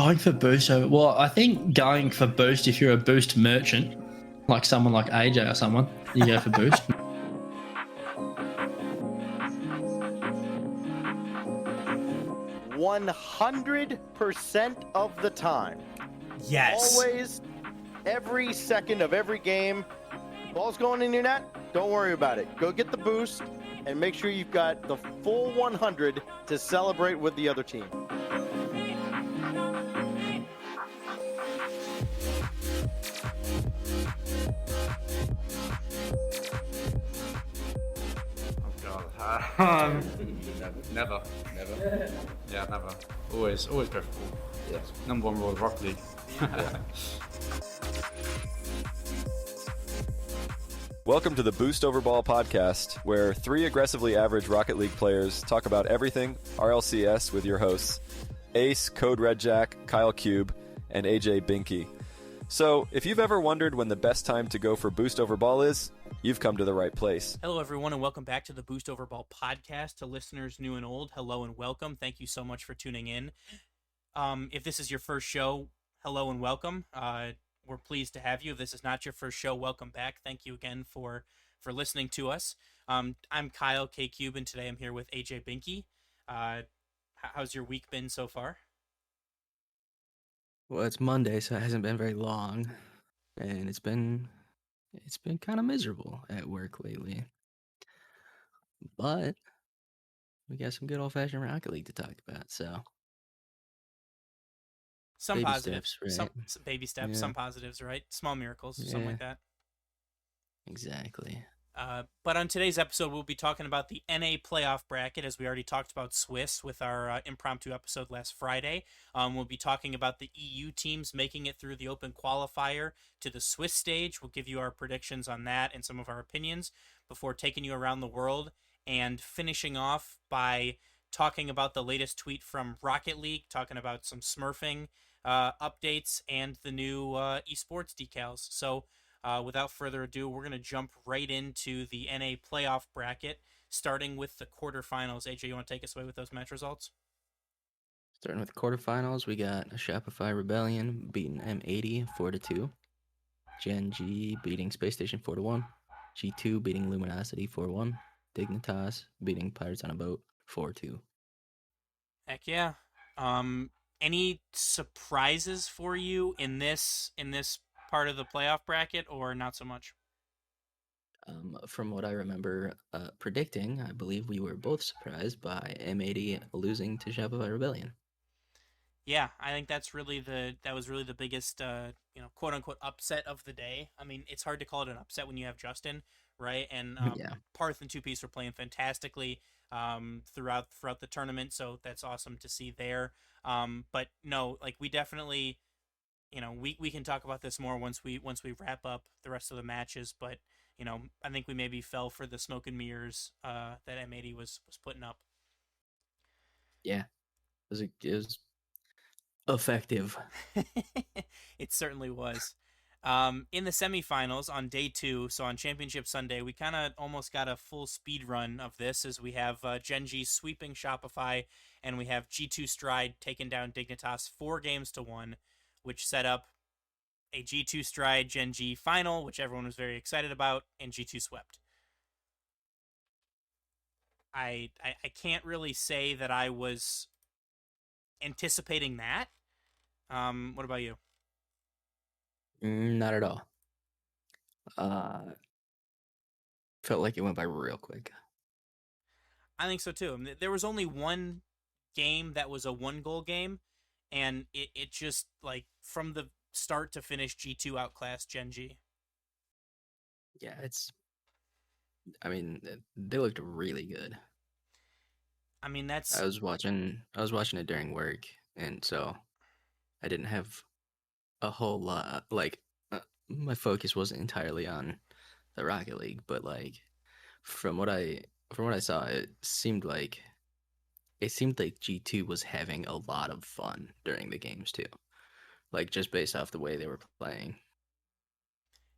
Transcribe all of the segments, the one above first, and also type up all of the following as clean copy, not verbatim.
Going for boost. Well, I think going for boost, if you're a boost merchant, like someone like AJ or someone, you go for boost. 100% of the time. Yes. Always, every second of every game. Ball's going in your net, don't worry about it. Go get the boost and make sure you've got the full 100 to celebrate with the other team. Oh God. Never. Yeah, never. Always go for ball. Yeah. Number one rule of Rocket League. Welcome to the Boost Over Ball podcast, where three aggressively average Rocket League players talk about everything RLCS with your hosts, Ace, Code Red Jack, Kyle Cube, and AJ Binky. So, if you've ever wondered when the best time to go for Boost Over Ball is, you've come to the right place. Hello, everyone, and welcome back to the Boost Over Ball podcast. To listeners new and old, hello and welcome. Thank you so much for tuning in. If this is your first show, hello and welcome. We're pleased to have you. If this is not your first show, welcome back. Thank you again for listening to us. I'm Kyle K. Cube, and today I'm here with AJ Binky. How's your week been so far? Well, it's Monday, so it hasn't been very long, and it's been kind of miserable at work lately. But we got some good old-fashioned Rocket League to talk about, so Some baby positives, steps, right? some baby steps, Yeah. some positives, right? Small miracles, something like that. Exactly. But on today's episode, we'll be talking about the NA playoff bracket, as we already talked about Swiss with our impromptu episode last Friday. We'll be talking about the EU teams making it through the open qualifier to the Swiss stage. We'll give you our predictions on that and some of our opinions before taking you around the world and finishing off by talking about the latest tweet from Rocket League, talking about some smurfing updates and the new esports decals. So without further ado, we're going to jump right into the NA playoff bracket, starting with the quarterfinals. AJ, you want to take us away with those match results? Starting with the quarterfinals, we got a Shopify Rebellion beating M80 4-2. Gen G beating Space Station 4-1. G2 beating Luminosity 4-1. Dignitas beating Pirates on a Boat 4-2. Heck yeah. Any surprises for you in this part of the playoff bracket, or not so much? From what I remember predicting, I believe we were both surprised by M80 losing to Shopify Rebellion. Yeah, I think that was really the biggest quote unquote upset of the day. I mean, it's hard to call it an upset when you have Justin, right? And Yeah. Parth and Two Piece were playing fantastically throughout the tournament, so that's awesome to see there. But no, like we definitely, we can talk about this more once we wrap up the rest of the matches. But I think we maybe fell for the smoke and mirrors that M80 was putting up. Yeah, it was effective. It certainly was. In the semifinals on day 2, so on Championship Sunday, we kind of almost got a full speed run of this, as we have Gen G sweeping Shopify, and we have G2 Stride taking down Dignitas 4-1, which set up a G2 Stride Gen G final, which everyone was very excited about, and G2 swept. I can't really say that I was anticipating that. What about you? Not at all. Felt like it went by real quick. I think so too. I mean, there was only one game that was a 1-goal game, and it just, like, from the start to finish, G2 outclassed Gen G. Yeah, they looked really good. I mean, that's... I was watching it during work, and so I didn't have a whole lot, my focus wasn't entirely on the Rocket League, but like from what I saw, it seemed like G2 was having a lot of fun during the games too. Like, just based off the way they were playing.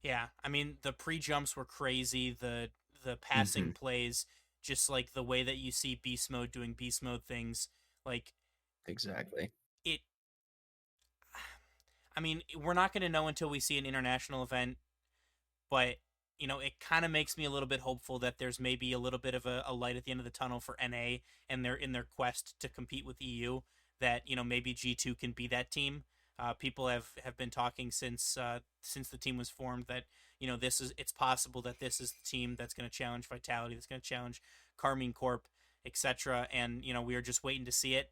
Yeah, I mean, the pre-jumps were crazy, the passing plays, just like the way that you see Beast Mode doing Beast Mode things, like... Exactly. I mean, we're not going to know until we see an international event, but it kind of makes me a little bit hopeful that there's maybe a little bit of a light at the end of the tunnel for NA and they're in their quest to compete with EU. That maybe G2 can be that team. People have been talking since the team was formed that it's possible that this is the team that's going to challenge Vitality, that's going to challenge Carmine Corp, etc. And we are just waiting to see it.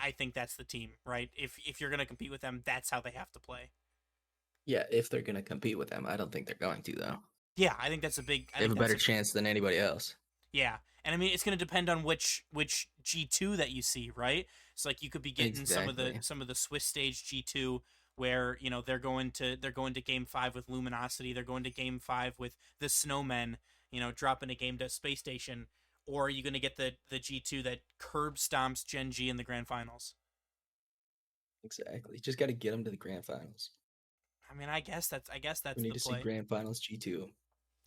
I think that's the team, right? If you're going to compete with them, that's how they have to play. Yeah, if they're gonna compete with them, I don't think they're going to though. Yeah, I think that's a big. They have a better chance than anybody else. Yeah, and I mean it's going to depend on which G2 that you see, right? It's like you could be getting some of the Swiss stage G2 where they're going to Game 5 with Luminosity, they're going to Game 5 with the Snowmen, dropping a game to Space Station, or are you going to get the G2 that curb stomps Gen G in the grand finals? Exactly. Just got to get them to the grand finals. I mean, I guess that's we need the to play. see grand finals G2.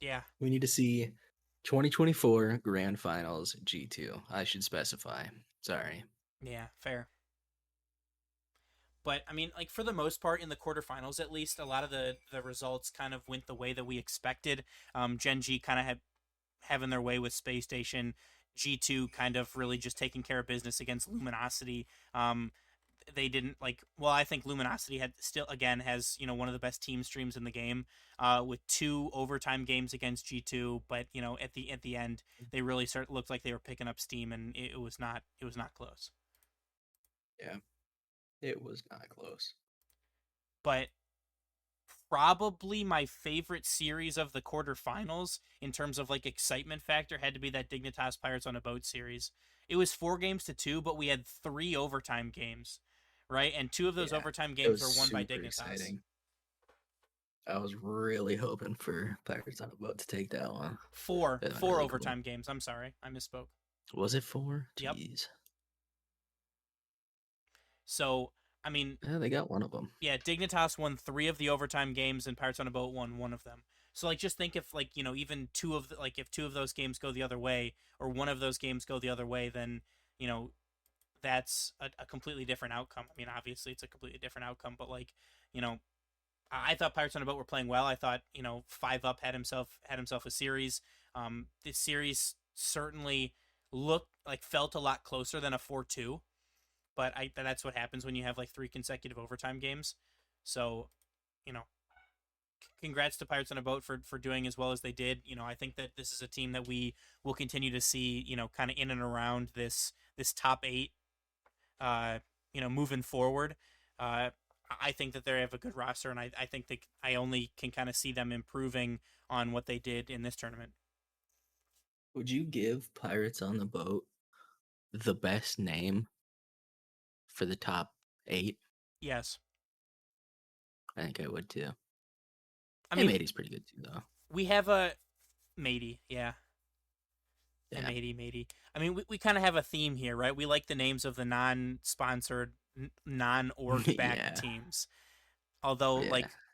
Yeah. We need to see 2024 grand finals G2. I should specify. Sorry. Yeah, fair. But I mean, like for the most part, in the quarterfinals at least, a lot of the results kind of went the way that we expected. Gen G kind of had having their way with Space Station. G2 kind of really just taking care of business against Luminosity. They didn't I think Luminosity has one of the best team streams in the game, with 2 overtime games against G2, but at the end they really looked like they were picking up steam, and it was not close. Yeah, it was not close. But probably my favorite series of the quarterfinals in terms of excitement factor had to be that Dignitas Pirates on a Boat series. It was 4-2, but we had 3 overtime games. Right, and 2 of those overtime games were won by Dignitas. Exciting. I was really hoping for Pirates on a Boat to take that one. 4 overtime games. I'm sorry, I misspoke. Was it 4? Yep. Jeez. So, I mean, yeah, they got one of them. Yeah, Dignitas won 3 of the overtime games, and Pirates on a Boat won 1 of them. So, just think if even 2 of if 2 of those games go the other way, or 1 of those games go the other way, then that's a completely different outcome. I mean, obviously it's a completely different outcome, but I thought Pirates on a Boat were playing well. I thought 5 Up had himself a series. This series certainly felt a lot closer than a 4-2, but that's what happens when you have 3 consecutive overtime games. So, congrats to Pirates on a Boat for doing as well as they did. I think that this is a team that we will continue to see, kind of in and around this top 8. Moving forward, I think that they have a good roster, and I think that I only can kind of see them improving on what they did in this tournament. Would you give Pirates on the Boat the best name for the top 8? Yes. I think I would too. I mean, Matey's pretty good too, though. We have a Matey, yeah. And Matey. I mean, we kind of have a theme here, right? We like the names of the non-sponsored, non-org backed teams. Although,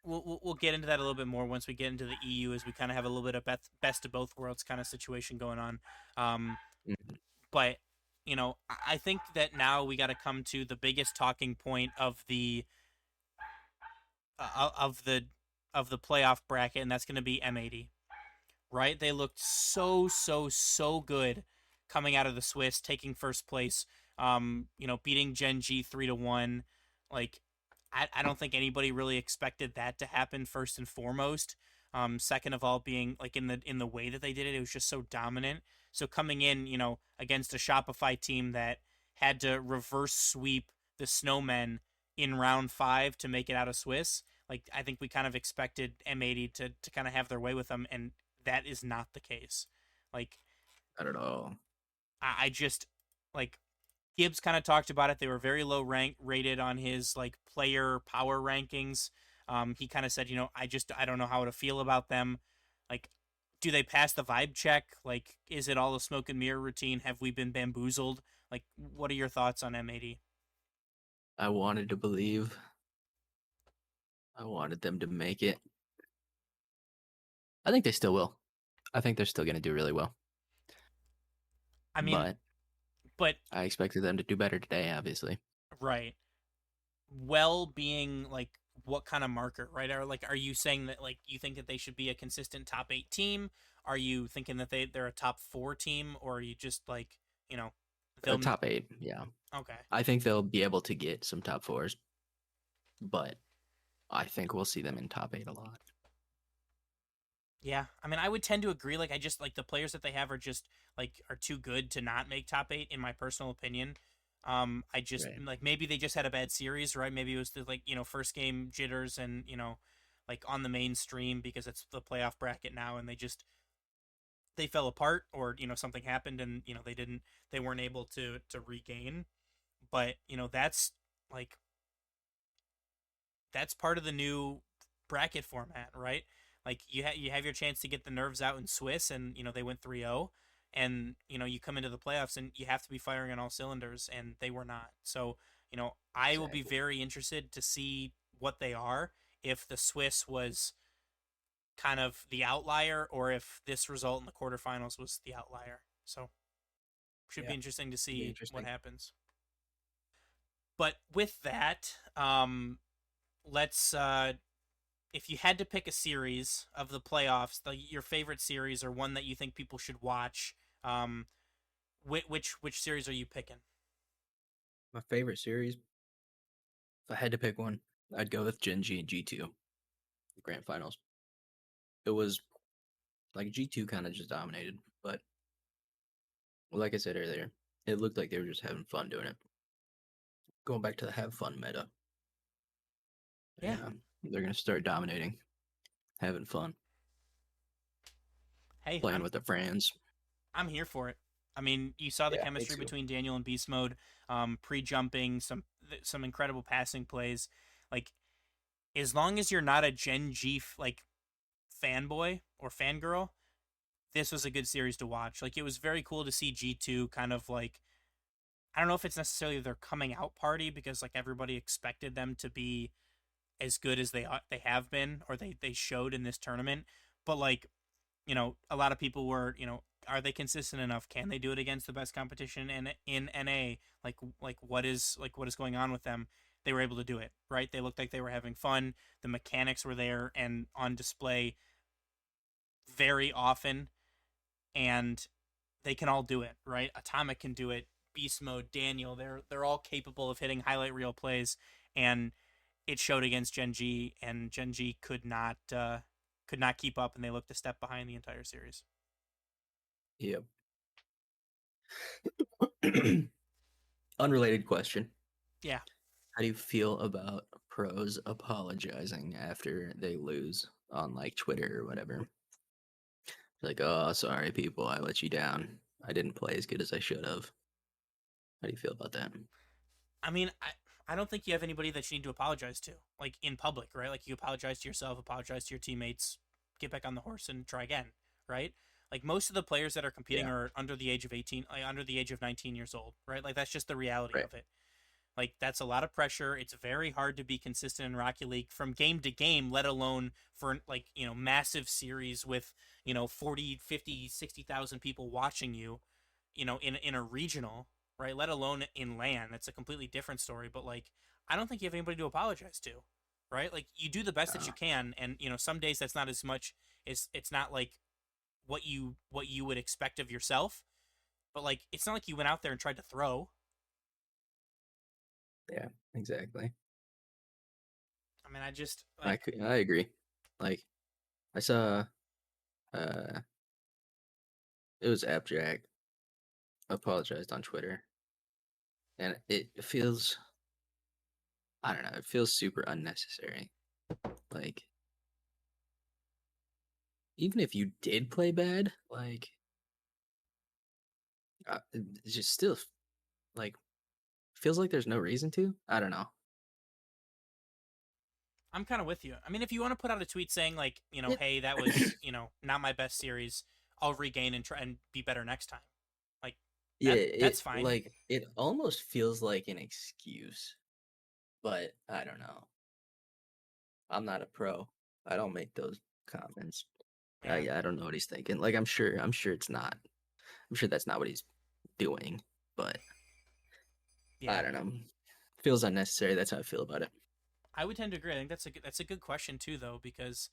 we'll get into that a little bit more once we get into the EU, as we kind of have a little bit of best of both worlds kind of situation going on. But I think that now we got to come to the biggest talking point of the playoff bracket, and that's going to be M80. Right? They looked so good coming out of the Swiss, taking first place, beating Gen G 3-1. I don't think anybody really expected that to happen first and foremost. Second of all, being in the way that they did it, it was just so dominant. So coming in, against a Shopify team that had to reverse sweep the Snowmen in round 5 to make it out of Swiss, I think we kind of expected M80 to kind of have their way with them, and that is not the case. Not at all. I just Gibbs kind of talked about it. They were very low rated on his player power rankings. He kind of said, I don't know how to feel about them. Do they pass the vibe check? Is it all a smoke and mirror routine? Have we been bamboozled? What are your thoughts on M80? I wanted to believe. I wanted them to make it. I think they still will. I think they're still going to do really well. I mean, but I expected them to do better today, obviously. Right. Well being what kind of marker, right? Or like, are you saying that like you think that they should be a consistent top 8 team? Are you thinking that they're a top 4 team, or are you just like, you know, they'll Top 8, yeah. okay. I think they'll be able to get some top 4s, but I think we'll see them in top 8 a lot. Yeah, I mean, I would tend to agree. Like, I just like the players that they have are just like are too good to not make top 8, in my personal opinion. I just Right. like maybe they just had a bad series, right? Maybe it was the like first game jitters and like on the mainstream because it's the playoff bracket now, and they fell apart, or something happened, and they weren't able to regain. But like that's part of the new bracket format, right? Like you have your chance to get the nerves out in Swiss, and they went 3-0, and you come into the playoffs and you have to be firing on all cylinders, and they were not. So I will be Exactly. very interested to see what they are, if the Swiss was kind of the outlier, or if this result in the quarterfinals was the outlier. So should be Yeah. interesting to Be see what interesting. happens. But with that, let's if you had to pick a series of the playoffs, your favorite series or one that you think people should watch, which series are you picking? My favorite series, if I had to pick one, I'd go with Gen G and G2, the grand finals. It was like G2 kind of just dominated, but like I said earlier, it looked like they were just having fun doing it. Going back to the have fun meta. Yeah. Yeah, they're gonna start dominating, having fun, Hey, playing with their friends. I'm here for it. I mean, you saw the Yeah, me chemistry too. between Daniel and Beast Mode, pre-jumping, some incredible passing plays. Like, as long as you're not a Gen G like fanboy or fangirl, this was a good series to watch. Like, it was very cool to see G2 kind of like, I don't know if it's necessarily their coming out party, because like everybody expected them to be as good as they have been, or they showed in this tournament. But like, a lot of people were, are they consistent enough? Can they do it against the best competition in NA? Like what is going on with them? They were able to do it, right? They looked like they were having fun. The mechanics were there and on display very often, and they can all do it, right? Atomic can do it. Beast Mode, Daniel, they're all capable of hitting highlight reel plays, and it showed against Gen G, and Gen G could not keep up, and they looked a step behind the entire series. Yep. Unrelated question. Yeah. How do you feel about pros apologizing after they lose on like Twitter or whatever? Like, oh, sorry, people, I let you down. I didn't play as good as I should have. How do you feel about that? I mean, I don't think you have anybody that you need to apologize to, like in public, right? Like you apologize to yourself, apologize to your teammates, get back on the horse and try again, right? Like most of the players that are competing Yeah. are under the age of 18, like under the age of 19 years old, right? Like that's just the reality Right. of it. Like that's a lot of pressure. It's very hard to be consistent in Rocket League from game to game, let alone for like, massive series with, 40, 50, 60,000 people watching you, in a regional, right? Let alone in LAN. That's a completely different story, but like I don't think you have anybody to apologize to, right? Like you do the best that you can, and some days that's not as much, it's not like what you would expect of yourself, but like it's not like you went out there and tried to throw. Yeah, exactly. I mean, I just like I agree. Like, I saw, uh, it was Appjack apologized on Twitter, and it feels, I don't know, it feels super unnecessary. Like, even if you did play bad, like, it's just still, like, feels like there's no reason to. I don't know. I'm kind of with you. I mean, if you want to put out a tweet saying like, It, hey, that was, not my best series. I'll regain and try and be better next time. Like yeah, that's fine. it almost feels like an excuse, but I don't know. I'm not a pro. I don't make those comments. Yeah. I don't know what he's thinking. Like, I'm sure it's not. I'm sure that's not what he's doing, but Yeah. I don't know. Feels unnecessary. That's how I feel about it. I would tend to agree. I think that's a good question too, though, because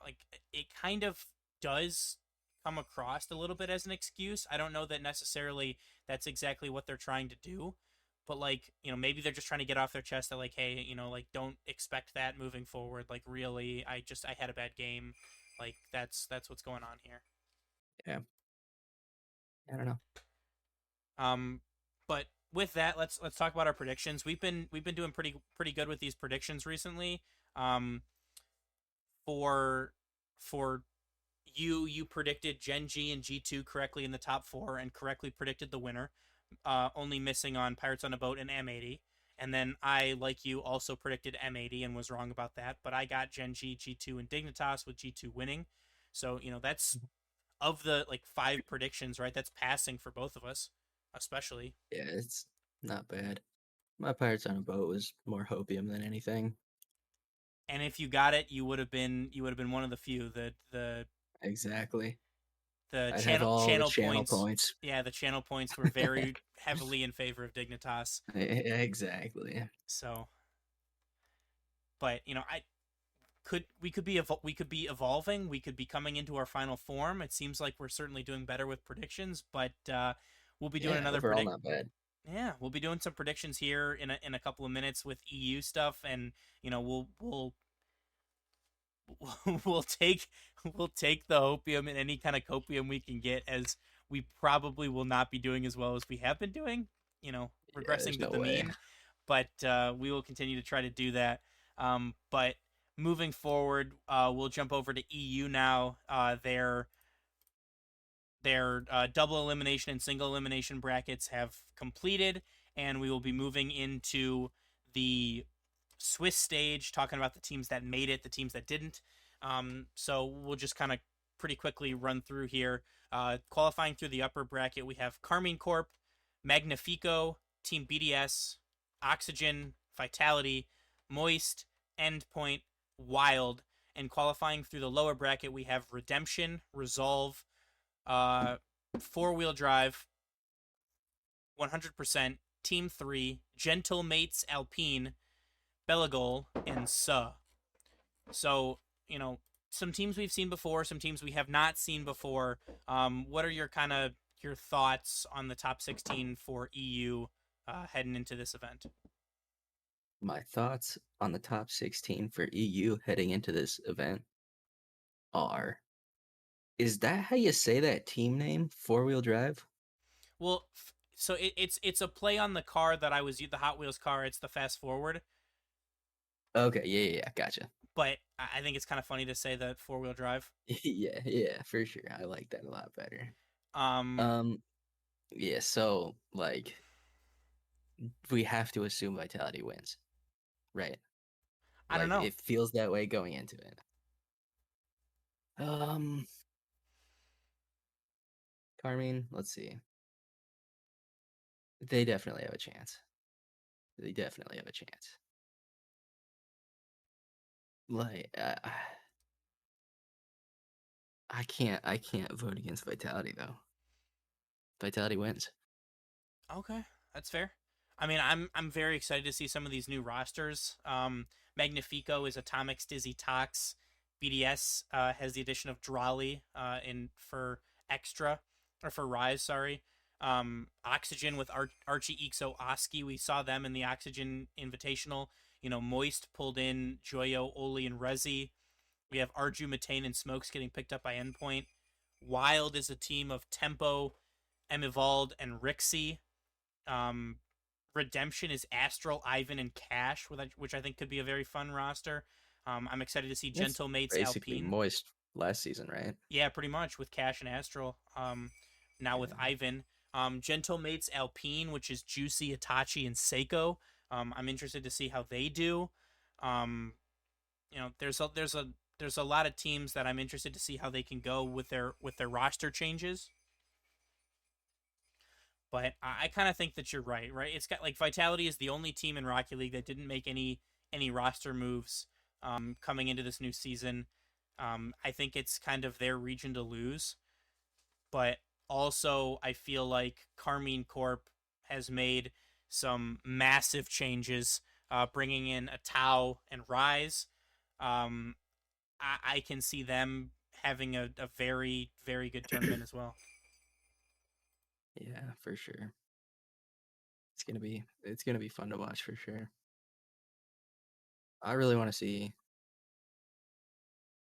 like it kind of does come across a little bit as an excuse. I don't know that necessarily that's exactly what they're trying to do, but like maybe they're just trying to get off their chest that like, hey, like don't expect that moving forward. Like really, I had a bad game. Like that's what's going on here. Yeah. I don't know. But with that, let's talk about our predictions. We've been doing pretty good with these predictions recently. Um, for you predicted Gen G and G2 correctly in the top four and correctly predicted the winner. Only missing on Pirates on a Boat and M80. And then I, like you, also predicted M80 and was wrong about that. But I got Gen G, G2, and Dignitas with G2 winning. So that's of the like 5 predictions, right? That's passing for both of us, especially. Yeah, it's not bad. My Pirates on a Boat was more hopium than anything. And if you got it, you would have been one of the few. The Exactly. the I'd have channel all channel the channel points. points. Yeah, the channel points were very heavily in favor of Dignitas. Exactly. So, but we could be evolving. We could be coming into our final form. It seems like we're certainly doing better with predictions, but we'll be doing another overall not bad. Yeah, we'll be doing some predictions here in a couple of minutes with EU stuff, and we'll we'll take the hopium and any kind of copium we can get, as we probably will not be doing as well as we have been doing. Regressing to no the way. mean, but we will continue to try to do that. But moving forward, we'll jump over to EU now. Their double elimination and single elimination brackets have completed, and we will be moving into the Swiss stage, talking about the teams that made it, the teams that didn't. So we'll just kind of pretty quickly run through here. Qualifying through the upper bracket, we have Carmine Corp, Magnifico, Team BDS, Oxygen, Vitality, Moist, Endpoint, Wild. And qualifying through the lower bracket, we have Redemption, Resolve, 4-wheel drive, 100%, Team 3, Gentle Mates Alpine, Belagol, and Suh. So, some teams we've seen before, some teams we have not seen before. What are your thoughts on the top 16 for EU heading into this event? My thoughts on the top 16 for EU heading into this event are, is that how you say that team name, 4-wheel drive? Well, so it's a play on the car that I was the Hot Wheels car. It's the Fast Forward. Okay, yeah, gotcha. But I think it's kind of funny to say that 4-wheel drive. yeah, for sure. I like that a lot better. Yeah, so like we have to assume Vitality wins, right? I don't know. It feels that way going into it. Carmine, let's see. They definitely have a chance. Like, I can't vote against Vitality though. Vitality wins. Okay, that's fair. I mean, I'm very excited to see some of these new rosters. Magnifico is Atomics, Dizzy, Tox. BDS has the addition of Drawley in for extra, or for Rise, sorry. Oxygen with Archie, Ixo, Oski. We saw them in the Oxygen Invitational. Moist pulled in Joyo, Oli, and Rezi. We have Arju, Matane, and Smokes getting picked up by Endpoint. Wild is a team of Tempo, Emivald, and Rixie. Redemption is Astral, Ivan, and Cash, which I think could be a very fun roster. I'm excited to see Gentle Mates basically Alpine. Moist last season, right? Yeah, pretty much, with Cash and Astral. Now with Ivan. Gentle Mates Alpine, which is Juicy, Itachi, and Seiko. I'm interested to see how they do. There's a lot of teams that I'm interested to see how they can go with their roster changes. But I kind of think that you're right? It's got like Vitality is the only team in Rocket League that didn't make any roster moves coming into this new season. I think it's kind of their region to lose. But also, I feel like Carmine Corp has made some massive changes bringing in a Tau and Rise, I can see them having a very, very good tournament as well. Yeah, for sure. It's gonna be fun to watch for sure. I really want to see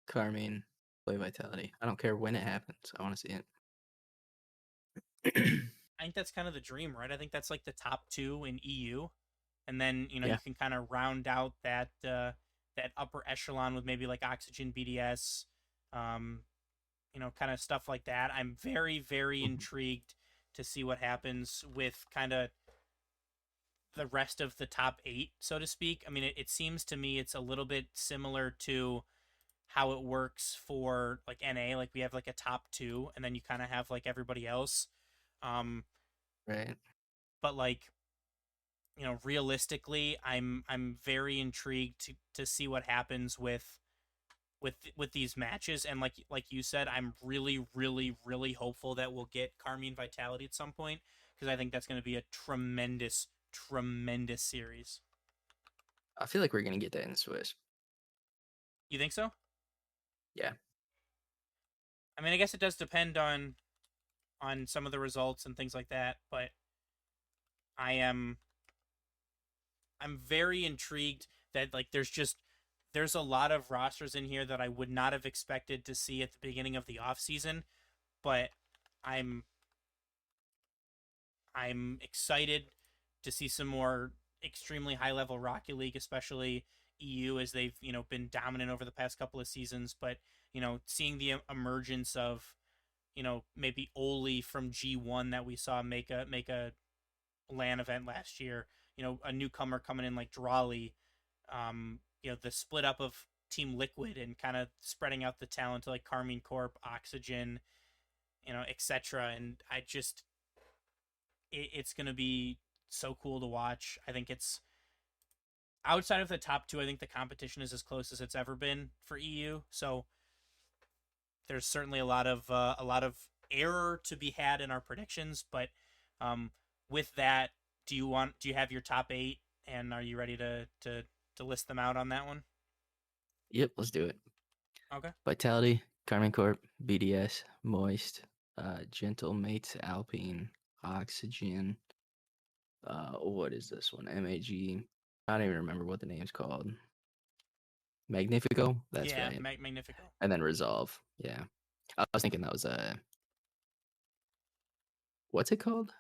Carmine play Vitality. I don't care when it happens. I want to see it. I think that's kind of the dream, right? I think that's like the top two in EU, and then you Yeah. can kind of round out that that upper echelon with maybe like Oxygen, BDS, kind of stuff like that. I'm very, very intrigued to see what happens with kind of the rest of the top 8, so to speak. I mean, it seems to me it's a little bit similar to how it works for like NA. Like we have like a top 2, and then you kind of have like everybody else. Right. But like, realistically, I'm very intrigued to see what happens with these matches. And like you said, I'm really, really, really hopeful that we'll get Carmine Vitality at some point, because I think that's going to be a tremendous, tremendous series. I feel like we're gonna get that in Swiss. You think so? Yeah. I mean, I guess it does depend on some of the results and things like that, but I'm very intrigued that like there's a lot of rosters in here that I would not have expected to see at the beginning of the off season, but I'm excited to see some more extremely high level Rocket League, especially EU, as they've been dominant over the past couple of seasons. But seeing the emergence of maybe Oli from G1 that we saw make a LAN event last year, a newcomer coming in like Drawley, the split up of Team Liquid and kind of spreading out the talent to like Carmine Corp, Oxygen, etc. And it's going to be so cool to watch. I think it's outside of the top 2. I think the competition is as close as it's ever been for EU. So there's certainly a lot of error to be had in our predictions. But with that, do you have your top 8, and are you ready to list them out on that one? Yep. Let's do it. Okay. Vitality, Carmine Corp, BDS, Moist, Gentle Mates, Alpine, Oxygen. What is this one? MAG. I don't even remember what the name's called. Magnifico. That's yeah, right. Magnifico. And then Resolve. Yeah. I was thinking that was what's it called?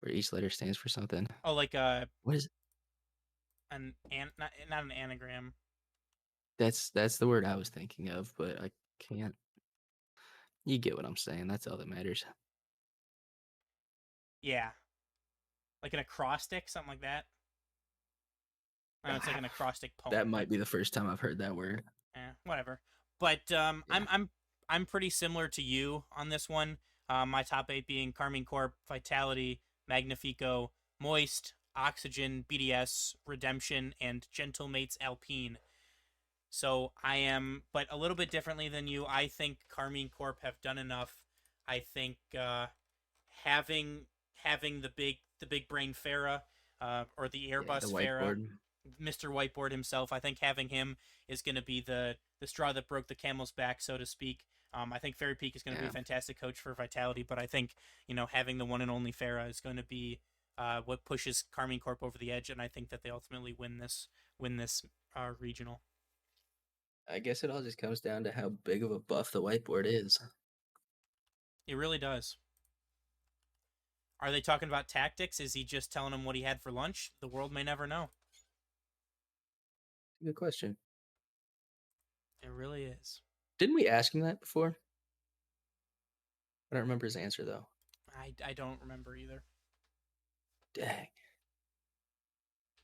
Where each letter stands for something. Oh, like What is it? not an anagram. That's the word I was thinking of, but I can't. You get what I'm saying. That's all that matters. Yeah. Like an acrostic, something like that. I know it's like an acrostic poem. That might be the first time I've heard that word. Whatever. But I'm pretty similar to you on this one. My top 8 being Carmine Corp, Vitality, Magnifico, Moist, Oxygen, BDS, Redemption, and Gentle Mates Alpine. So I am, but a little bit differently than you. I think Carmine Corp have done enough. I think having the big brain Farah, or the Airbus the Farah, whiteboard. Mr. Whiteboard himself. I think having him is going to be the straw that broke the camel's back, so to speak. I think Fairy Peak is going to be a fantastic coach for Vitality, but I think having the one and only Farah is going to be what pushes Carmine Corp over the edge, and I think that they ultimately win this regional. I guess it all just comes down to how big of a buff the whiteboard is. It really does. Are they talking about tactics? Is he just telling them what he had for lunch? The world may never know. Good question. It really is. Didn't we ask him that before? I don't remember his answer though. I don't remember either. Dang.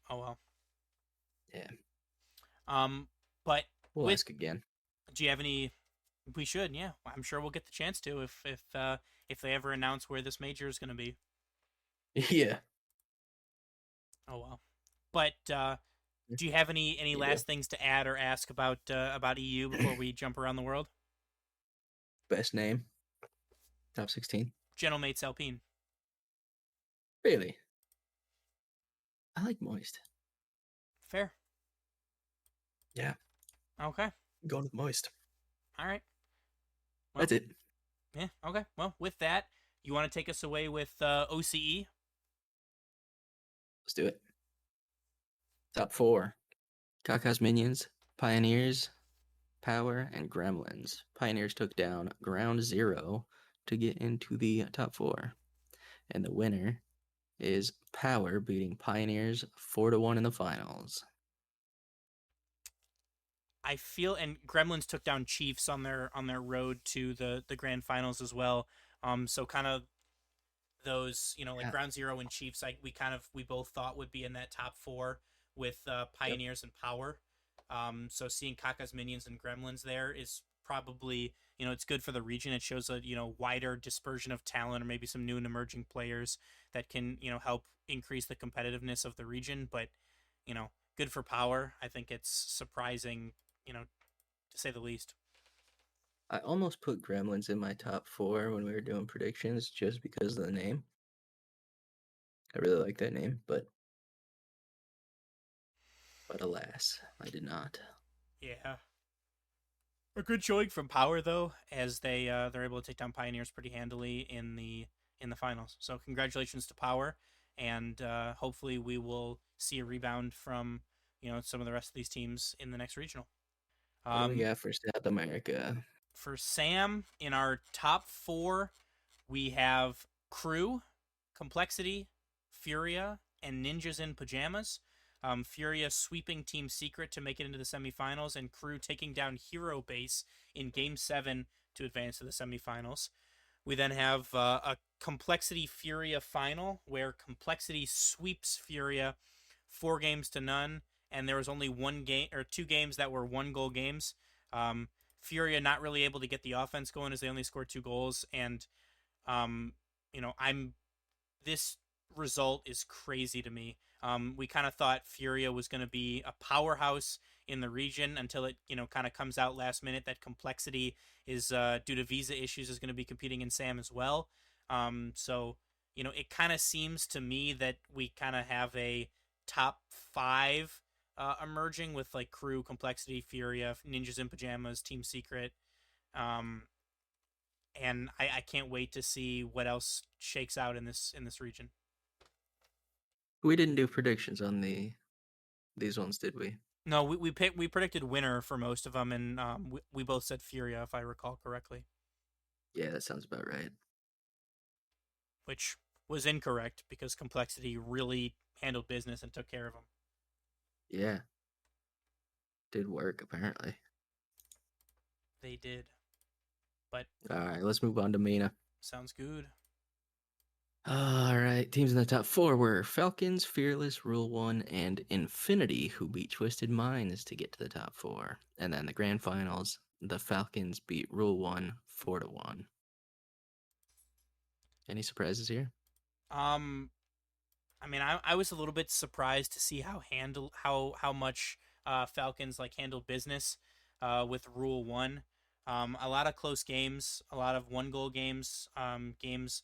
Oh well. Yeah. But We'll ask again. Do you have any? We should, yeah. I'm sure we'll get the chance to if they ever announce where this major is going to be. Yeah. Oh well. But do you have any last things to add or ask about EU before we jump around the world? Best name. Top 16. Gentle Mates Alpine. Really? I like moist. Fair. Yeah, Okay. going with moist. All right. Well, That's it. Yeah. Okay. Well, with that, you want to take us away with OCE? Let's do it. Top 4. Kaka's Minions, Pioneers, Power, and Gremlins. Pioneers took down Ground Zero to get into the top 4. And the winner is Power beating Pioneers 4-1 in the finals. I feel, and Gremlins took down Chiefs on their road to the grand finals as well. So kind of those, like Yeah. Ground Zero and Chiefs, we both thought would be in that top 4 with Pioneers and Power. So seeing Kaka's Minions and Gremlins there is probably, it's good for the region. It shows a wider dispersion of talent, or maybe some new and emerging players that can help increase the competitiveness of the region. But good for Power. I think it's surprising, to say the least. I almost put Gremlins in my top 4 when we were doing predictions just because of the name. I really like that name, but alas, I did not. Yeah. A good showing from Power though, as they're able to take down Pioneers pretty handily in the finals. So congratulations to Power, and hopefully we will see a rebound from some of the rest of these teams in the next regional. What do we got for South America? For Sam, in our top 4, we have Crew, Complexity, Furia, and Ninjas in Pajamas. Furia sweeping Team Secret to make it into the semifinals, and Crew taking down Hero Base in Game 7 to advance to the semifinals. We then have a Complexity Furia final, where Complexity sweeps Furia 4-0, and there was only 2 games that were 1-goal games. Furia not really able to get the offense going as they only scored 2 goals, and this result is crazy to me. We kind of thought Furia was going to be a powerhouse in the region until it kind of comes out last minute that Complexity is due to visa issues is going to be competing in SAM as well. So it kind of seems to me that we kind of have a top 5 emerging with like Crew, Complexity, Furia, Ninjas in Pajamas, Team Secret. And I can't wait to see what else shakes out in this region. We didn't do predictions on these ones, did we? No, we predicted winner for most of them, and we both said Furia, if I recall correctly. Yeah, that sounds about right. Which was incorrect because Complexity really handled business and took care of them. Yeah. Did work, apparently. They did. But all right, let's move on to MENA. Sounds good. All right, teams in the top 4 were Falcons, Fearless, Rule 1, and Infinity, who beat Twisted Minds to get to the top 4. And then the grand finals, the Falcons beat Rule 1 4-1. Any surprises here? I mean, I was a little bit surprised to see how much Falcons handled business with Rule 1. A lot of close games, a lot of 1-goal games. Games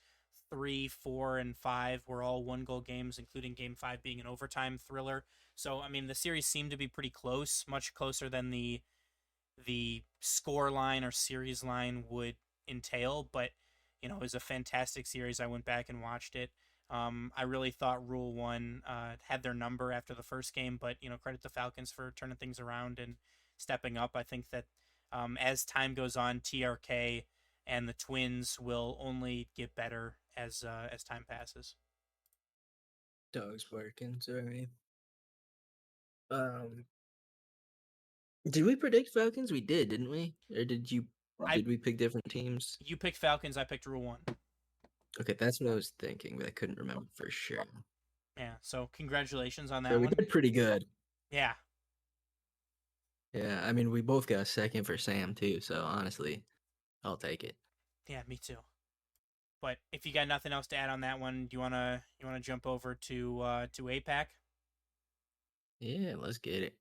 3, 4, and 5 were all 1-goal games, including Game 5 being an overtime thriller. So, I mean, the series seemed to be pretty close, much closer than the score line or series line would entail. But, it was a fantastic series. I went back and watched it. I really thought Rule 1 had their number after the first game, but, credit the Falcons for turning things around and stepping up. I think that as time goes on, TRK and the Twins will only get better as time passes. Dogs barking, sorry. Did we predict Falcons? We did, didn't we? Or did we pick different teams? You picked Falcons, I picked Rule 1. Okay, that's what I was thinking, but I couldn't remember for sure. Yeah, so congratulations on that So we one. did pretty good. Yeah. Yeah, I mean, we both got second for Sam, too, so honestly, I'll take it. Yeah, me too. But if you got nothing else to add on that one, do you wanna jump over to APAC? Yeah, let's get it.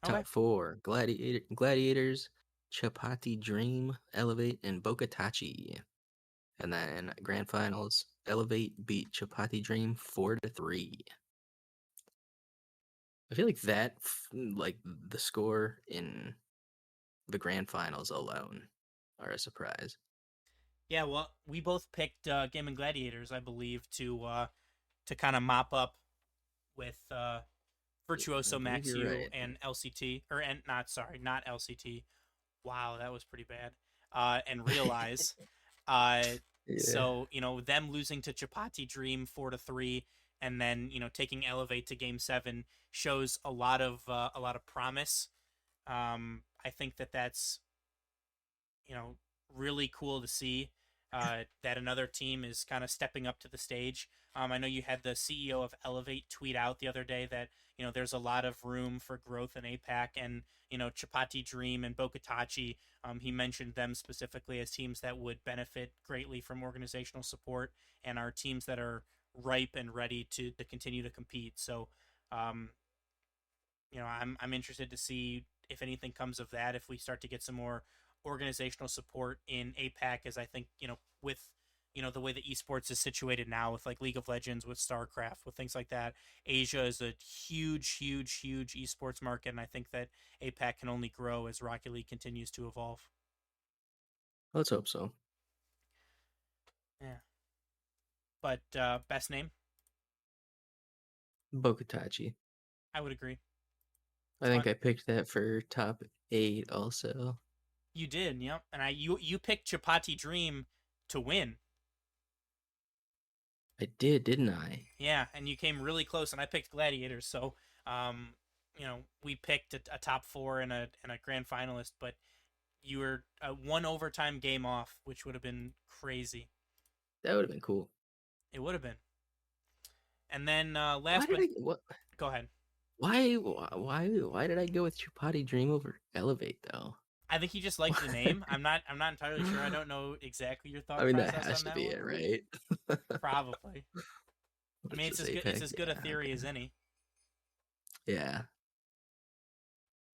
Okay. Top 4, Gladiators, Chapati Dream, Elevate, and Bokatachi. And then grand finals, Elevate beat Chapati Dream 4-3. I feel like like the score in the grand finals alone are a surprise. Yeah, well, we both picked Game and Gladiators, I believe, to kind of mop up with I Virtuoso believe Max you're U right. and LCT, or and not LCT. Wow, that was pretty bad. And Realize. Yeah. So them losing to Chapati Dream 4-3, and then taking Elevate to Game 7 shows a lot of promise. I think that's really cool to see that another team is kind of stepping up to the stage. I know you had the CEO of Elevate tweet out the other day that there's a lot of room for growth in APAC, and Chapati Dream and Bokatachi. He mentioned them specifically as teams that would benefit greatly from organizational support and are teams that are ripe and ready to continue to compete. So, I'm interested to see if anything comes of that, if we start to get some more organizational support in APAC, as I think with the way that esports is situated now, with like League of Legends, with StarCraft, with things like that. Asia is a huge esports market, and I think that APAC can only grow as Rocket League continues to evolve. Let's hope so. Yeah, but best name, Bokatachi. I would agree. I think I picked that for top 8 also. You did, yep. And you picked Chapati Dream to win. I did, didn't I? Yeah, and you came really close, and I picked Gladiators. So, we picked a top 4 and a grand finalist, but you were one overtime game off, which would have been crazy. That would have been cool. It would have been. And then What? Go ahead. Why did I go with Chupati Dream over Elevate though? I think you just liked the name. I'm not entirely sure. I don't know exactly your thought I mean, that process has on to that be one. it, right? Probably. I mean, it's as good a theory as any. Yeah.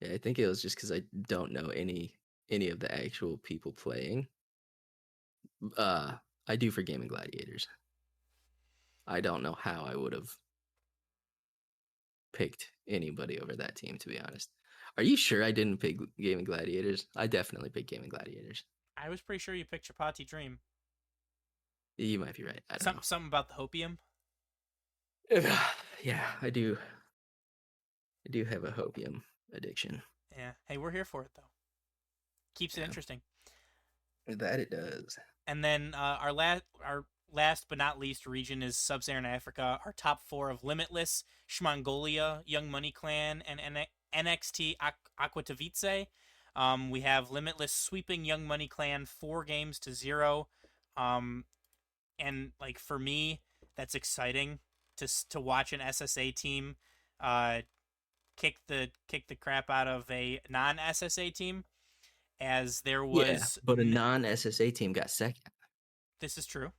Yeah, I think it was just because I don't know any of the actual people playing. I do for Gaming Gladiators. I don't know how I would have picked anybody over that team, to be honest. Are you sure I didn't pick Gaming Gladiators? I definitely picked Gaming Gladiators. I was pretty sure you picked Chapati Dream. You might be right. I don't know. Something about the hopium. Yeah, I do. I do have a hopium addiction. Yeah. Hey, we're here for it though. Keeps it interesting. That it does. And then our last but not least region is Sub-Saharan Africa. Our top 4 of Limitless, Shmongolia, Young Money Clan, and NXT Aquatavice. We have Limitless sweeping Young Money Clan 4-0. And like for me, that's exciting to watch an SSA team kick the crap out of a non-SSA team, as there was. Yeah, but a non-SSA team got second. This is true.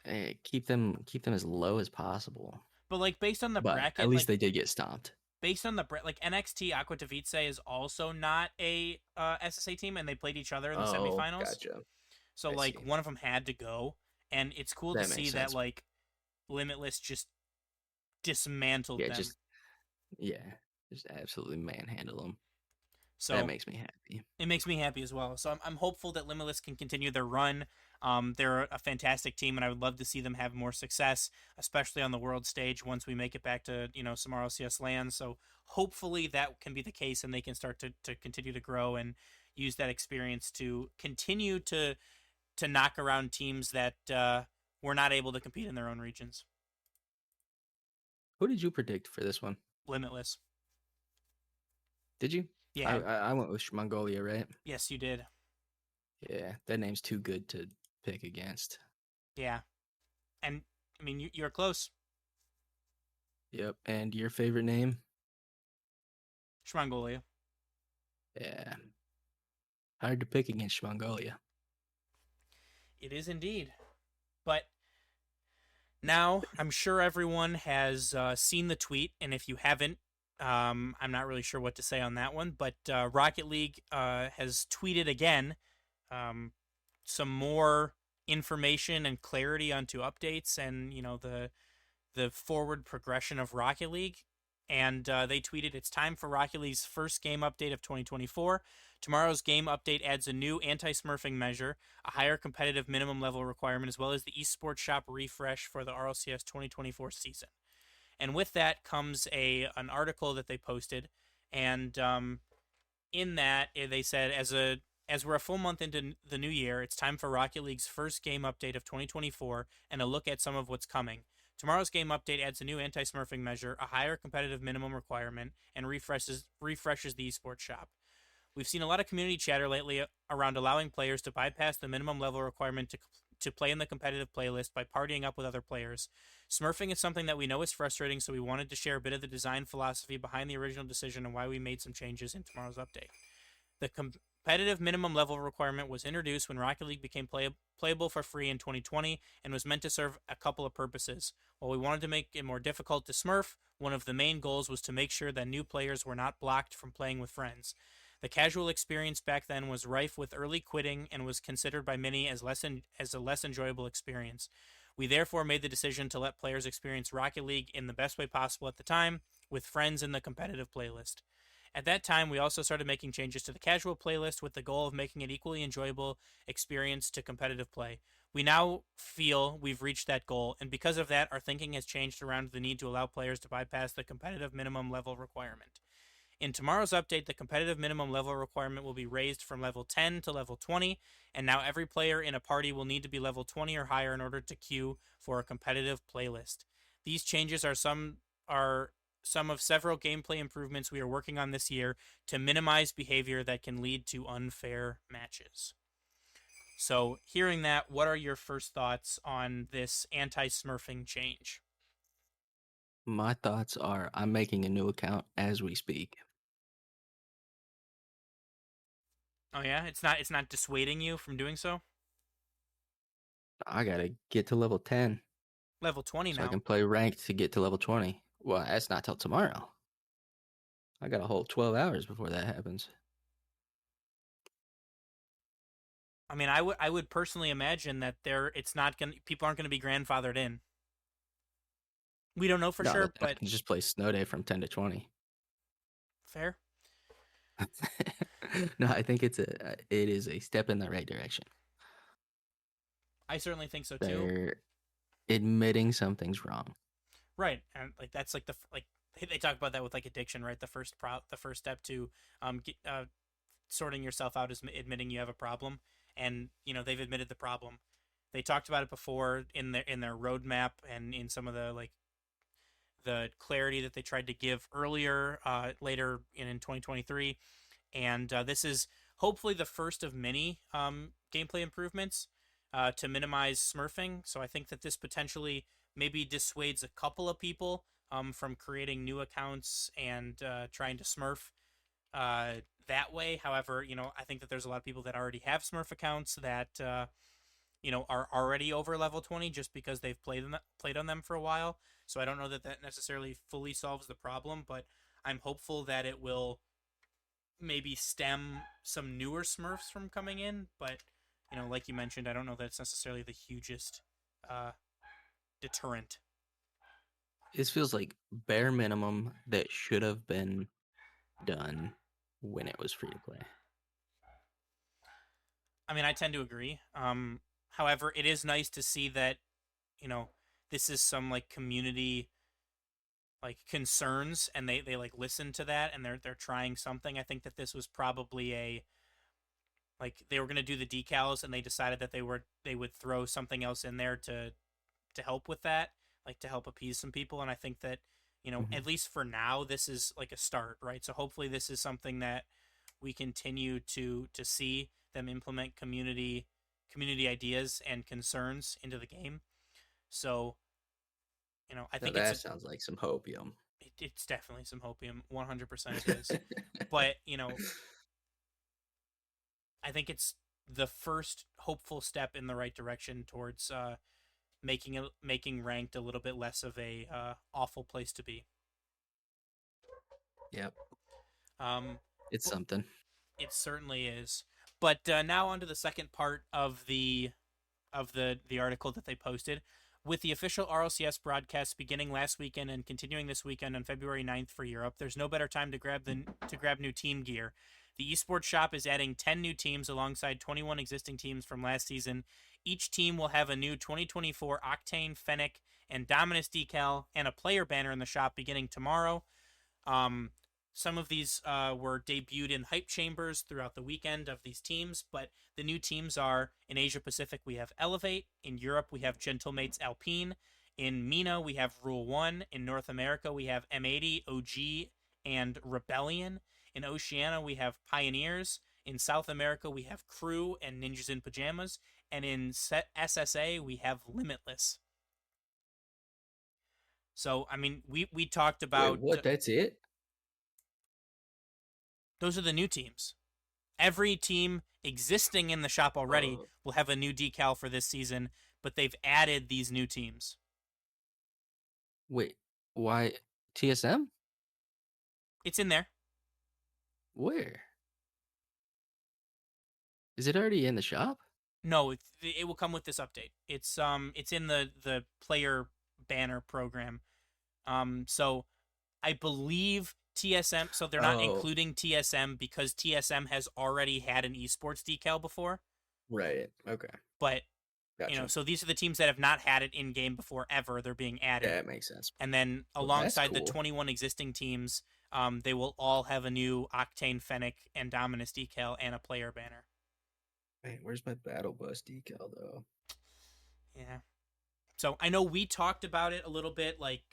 Hey, keep them as low as possible. But like based on the bracket, at least they did get stomped. Based on the like NXT Aquatavice is also not a SSA team, and they played each other in the semifinals. Gotcha. So one of them had to go, and it's cool to see that like Limitless just dismantled them. Just absolutely manhandle them. So that makes me happy. It makes me happy as well. So I'm hopeful that Limitless can continue their run. They're a fantastic team, and I would love to see them have more success, especially on the world stage once we make it back to some RLCS lands. So hopefully that can be the case, and they can start to continue to grow and use that experience to continue to knock around teams that were not able to compete in their own regions. Who did you predict for this one? Limitless. Did you? Yeah. I went with Mongolia, right? Yes, you did. Yeah, that name's too good to pick against. Yeah. And, I mean, you're close. Yep. And your favorite name? Shmongolia. Yeah. Hard to pick against Shmongolia. It is indeed. But now I'm sure everyone has seen the tweet, and if you haven't, I'm not really sure what to say on that one, but Rocket League has tweeted again some more information and clarity onto updates and the the forward progression of Rocket League. And they tweeted, "It's time for Rocket League's first game update of 2024. Tomorrow's game update adds a new anti-smurfing measure, a higher competitive minimum level requirement, as well as the esports shop refresh for the RLCS 2024 season." And with that comes an article that they posted, and in that they said, as we're a full month into the new year, it's time for Rocket League's first game update of 2024 and a look at some of what's coming. Tomorrow's game update adds a new anti-smurfing measure, a higher competitive minimum requirement, and refreshes the esports shop. We've seen a lot of community chatter lately around allowing players to bypass the minimum level requirement to play in the competitive playlist by partying up with other players. Smurfing is something that we know is frustrating, so we wanted to share a bit of the design philosophy behind the original decision and why we made some changes in tomorrow's update. The competitive minimum level requirement was introduced when Rocket League became playable for free in 2020 and was meant to serve a couple of purposes. While we wanted to make it more difficult to smurf, one of the main goals was to make sure that new players were not blocked from playing with friends. The casual experience back then was rife with early quitting and was considered by many as a less enjoyable experience. We therefore made the decision to let players experience Rocket League in the best way possible at the time, with friends in the competitive playlist. At that time, we also started making changes to the casual playlist with the goal of making it equally enjoyable experience to competitive play. We now feel we've reached that goal, and because of that, our thinking has changed around the need to allow players to bypass the competitive minimum level requirement. In tomorrow's update, the competitive minimum level requirement will be raised from level 10 to level 20, and now every player in a party will need to be level 20 or higher in order to queue for a competitive playlist. These changes are some of several gameplay improvements we are working on this year to minimize behavior that can lead to unfair matches. So, hearing that, what are your first thoughts on this anti-smurfing change? My thoughts are I'm making a new account as we speak. Oh yeah, it's not dissuading you from doing so? I gotta get to level 10 Level 20 so I now. can play ranked to get to level 20. Well, that's not till tomorrow. I got a whole 12 hours before that happens. I mean, I would personally imagine that people aren't gonna be grandfathered in. We don't know for No, sure, I but can just play Snow Day from 10 to 20. fair. No, I think it is a step in the right direction. I certainly think so too. They're admitting something's wrong. Right, and like that's like they talk about that with like addiction, right? The first step to sorting yourself out is admitting you have a problem, and they've admitted the problem. They talked about it before in their roadmap and in some of the clarity that they tried to give earlier, later in 2023, and this is hopefully the first of many gameplay improvements to minimize smurfing. So I think that this potentially maybe dissuades a couple of people from creating new accounts and trying to smurf that way. However, I think that there's a lot of people that already have smurf accounts that are already over level 20 just because they've played on them for a while. So I don't know that necessarily fully solves the problem, but I'm hopeful that it will maybe stem some newer smurfs from coming in. But like you mentioned, I don't know that it's necessarily the hugest deterrent. This feels like bare minimum that should have been done when it was free to play. I mean, I tend to agree. However, it is nice to see that, this is some like community like concerns, and they like listen to that, and they're trying something. I think that this was probably they were gonna do the decals, and they decided that they would throw something else in there to help with that, like to help appease some people. And I think that at least for now, this is like a start, right? So hopefully this is something that we continue to see them implement community ideas and concerns into the game. So I think that sounds like some hopium. It's definitely some hopium. 100% it is. But I think it's the first hopeful step in the right direction towards making ranked a little bit less of a awful place to be. Yep. It's Well, something. it certainly is. But now onto the second part of the article that they posted. with the official RLCS broadcast beginning last weekend and continuing this weekend on February 9th for Europe, there's no better time to grab new team gear. The esports shop is adding 10 new teams alongside 21 existing teams from last season. Each team will have a new 2024 Octane, Fennec, and Dominus decal and a player banner in the shop beginning tomorrow. Some of these were debuted in hype chambers throughout the weekend of these teams, but the new teams are in Asia Pacific, we have Elevate. In Europe, we have Gentlemates Alpine. In MENA, we have Rule 1. In North America, we have M80, OG, and Rebellion. In Oceania, we have Pioneers. In South America, we have Crew and Ninjas in Pajamas. And in SSA, we have Limitless. So, I mean, we talked about... Wait, what? That's it? Those are the new teams. Every team existing in the shop already will have a new decal for this season, but they've added these new teams. Wait, why? TSM? It's in there. Where? Is it already in the shop? No, it will come with this update. It's in the player banner program. So I believe TSM. So they're not including TSM because TSM has already had an esports decal before. Right. Okay. But Gotcha. so these are the teams that have not had it in game before ever. They're being added. Yeah, that makes sense. And then Well, alongside that's the cool. 21 existing teams, they will all have a new Octane, Fennec, and Dominus decal and a player banner. Wait, where's my Battle Bus decal though? Yeah. So I know we talked about it a little bit, like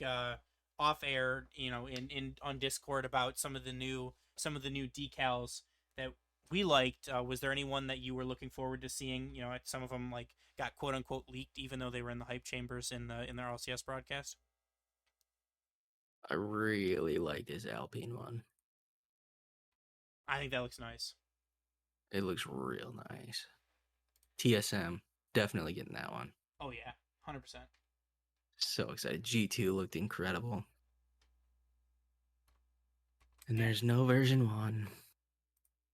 off air, in on Discord about some of the new decals that we liked. Was there anyone that you were looking forward to seeing? Some of them like got quote unquote leaked, even though they were in the hype chambers in the RLCS broadcast. I really like this Alpine one. I think that looks nice. It looks real nice. TSM, definitely getting that one. Oh yeah, 100%. So excited. G2 looked incredible. And there's no version 1.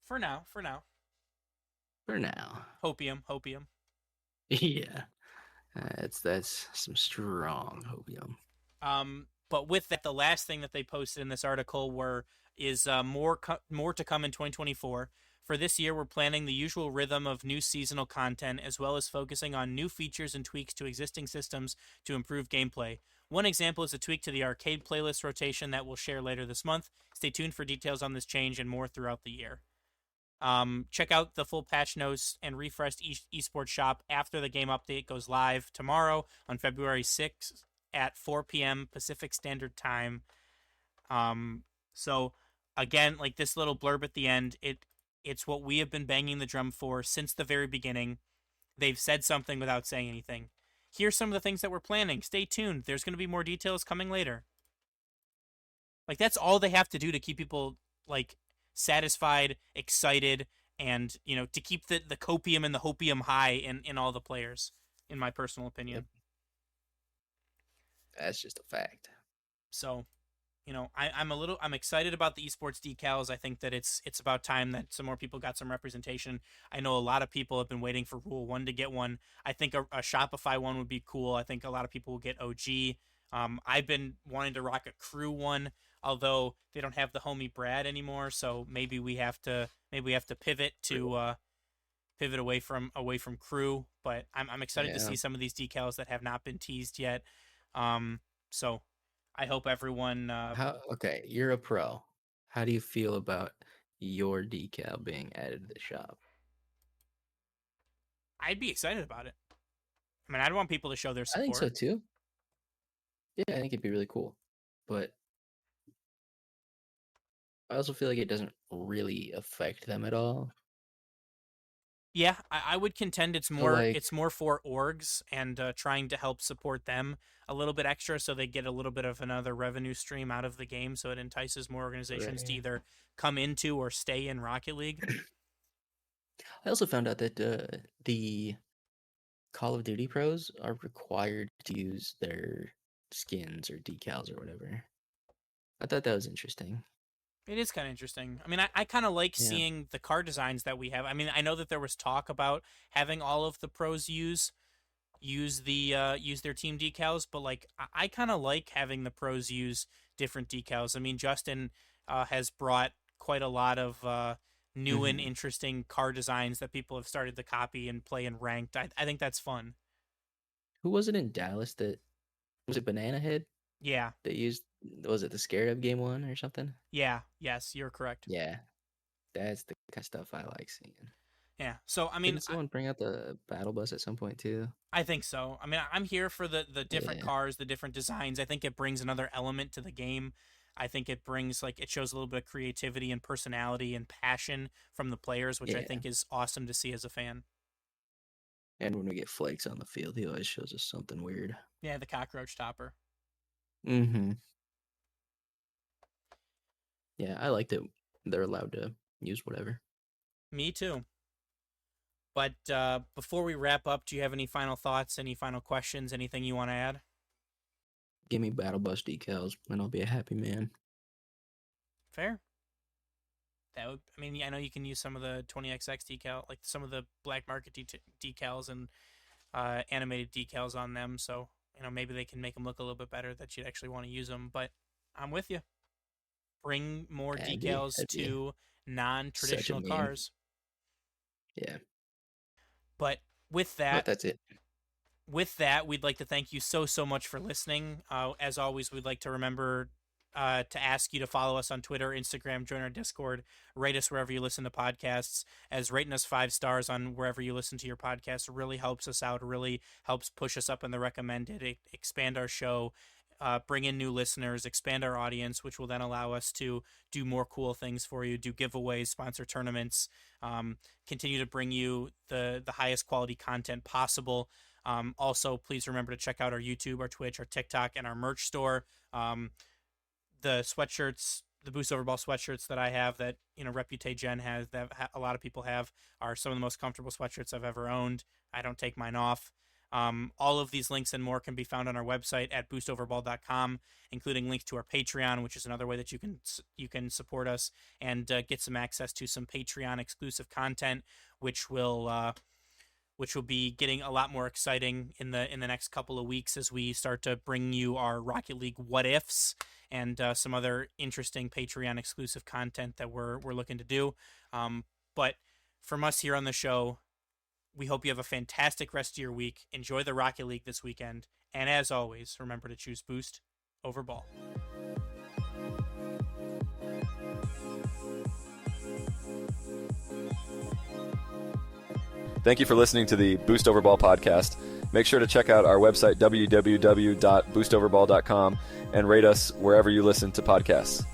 For now. For now. Hopium. Yeah. That's some strong hopium. But with that, the last thing that they posted in this article is more to come in 2024. For this year, we're planning the usual rhythm of new seasonal content, as well as focusing on new features and tweaks to existing systems to improve gameplay. One example is a tweak to the arcade playlist rotation that we'll share later this month. Stay tuned for details on this change and more throughout the year. Check out the full patch notes and refreshed esports shop after the game update goes live tomorrow on February 6th at 4 p.m. Pacific Standard Time. So again, like this little blurb at the end, it's what we have been banging the drum for since the very beginning. They've said something without saying anything. Here's some of the things that we're planning. Stay tuned. There's going to be more details coming later. Like, that's all they have to do to keep people, like, satisfied, excited, and, to keep the copium and the hopium high in all the players, in my personal opinion. Yep. That's just a fact. So, I'm excited about the esports decals. I think that it's about time that some more people got some representation. I know a lot of people have been waiting for Rule 1 to get one. I think a Shopify one would be cool. I think a lot of people will get OG. I've been wanting to rock a Crew one, although they don't have the homie Brad anymore. So maybe we have to pivot to pivot away from Crew. But I'm excited to see some of these decals that have not been teased yet. So I hope everyone. Okay, you're a pro. How do you feel about your decal being added to the shop? I'd be excited about it. I mean, I'd want people to show their support. I think so too. Yeah, I think it'd be really cool. But I also feel like it doesn't really affect them at all. Yeah, I would contend it's more like- it's more for orgs and trying to help support them a little bit extra so they get a little bit of another revenue stream out of the game, so it entices more organizations to Right. either come into or stay in Rocket League. I also found out that the Call of Duty pros are required to use their skins or decals or whatever. I thought that was interesting. It is kind of interesting. I mean, I kind of like Yeah. seeing the car designs that we have. I mean, I know that there was talk about having all of the pros use use their team decals, but like I kind of like having the pros use different decals. I mean, Justin has brought quite a lot of new and interesting car designs that people have started to copy and play in ranked. I think that's fun. Who was it in Dallas that was it Banana Head Yeah. that used? Was it the Scared of Game 1 or something? Yeah. Yes, you're correct. Yeah, that's the kind of stuff I like seeing. Yeah. So I mean, Didn't someone bring out the battle bus at some point too? I think so. I mean, I'm here for the different Yeah. cars, the different designs. I think it brings another element to the game. I think it brings it shows a little bit of creativity and personality and passion from the players, which I Yeah. think is awesome to see as a fan. And when we get Flakes on the field, he always shows us something weird. Yeah, the cockroach topper. Mm-hmm. Yeah, I like that they're allowed to use whatever. Me too. But before we wrap up, do you have any final thoughts, any final questions, anything you want to add? Give me battle bus decals, and I'll be a happy man. Fair. That would. I mean, I know you can use some of the 20XX decal, like some of the black market decals and animated decals on them. So maybe they can make them look a little bit better. That you'd actually want to use them. But I'm with you. Bring more decals to non-traditional cars. Yeah. But with that, But that's it. With that, we'd like to thank you so much for listening. As always, we'd like to remember to ask you to follow us on Twitter, Instagram, join our Discord, rate us wherever you listen to podcasts, as rating us 5 stars on wherever you listen to your podcast really helps us out, really helps push us up in the recommended, expand our show, bring in new listeners, expand our audience, which will then allow us to do more cool things for you, do giveaways, sponsor tournaments, continue to bring you the highest quality content possible. Also, please remember to check out our YouTube, our Twitch, our TikTok, and our merch store. The sweatshirts, the Boost Overball sweatshirts that I have that, Repute Gen has, that a lot of people have, are some of the most comfortable sweatshirts I've ever owned. I don't take mine off. All of these links and more can be found on our website at boostoverball.com, including links to our Patreon, which is another way that you can support us and get some access to some Patreon exclusive content, which will be getting a lot more exciting in the next couple of weeks as we start to bring you our Rocket League what ifs and some other interesting Patreon exclusive content that we're looking to do. But from us here on the show, we hope you have a fantastic rest of your week. Enjoy the Rocket League this weekend. And as always, remember to choose Boost over Ball. Thank you for listening to the Boost Overball podcast. Make sure to check out our website, www.boostoverball.com, and rate us wherever you listen to podcasts.